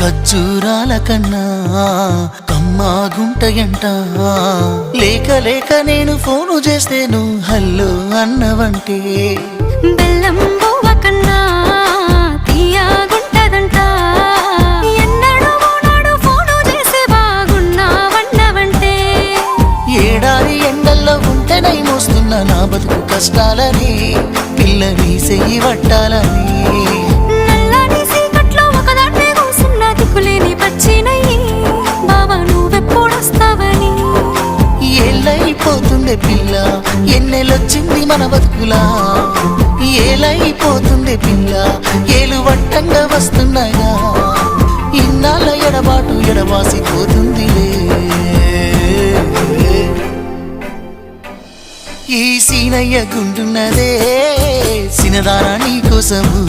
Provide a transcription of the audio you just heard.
ఖర్జూరాల కన్నా కమ్మాగుంటయంట లేక లేక నేను ఫోను చేస్తే నువ్వు హల్లో అన్నవంటే బెల్లం బువ్వ కన్నా తీయగుంటదంట ఎన్నడూ నాడు ఫోను చేసి బాగున్నావన్నవంటే ఏడాది ఎండల్లో ఉంటేనై మోస్తున్న నా బతుకు కష్టాలని పిల్లని చెయ్యి పట్టాలని ఏలైపోతుందే పిల్ల ఎన్నెలొచ్చింది మన బతుకులా ఏలైపోతుందే పిల్ల ఏలు వట్టంగా వస్తున్నాగా ఇన్నాళ్ళ ఎడబాటు ఎడవాసిపోతుందిలే ఈ సీనయ్య గుంటున్నదే సినదారా నీ కోసము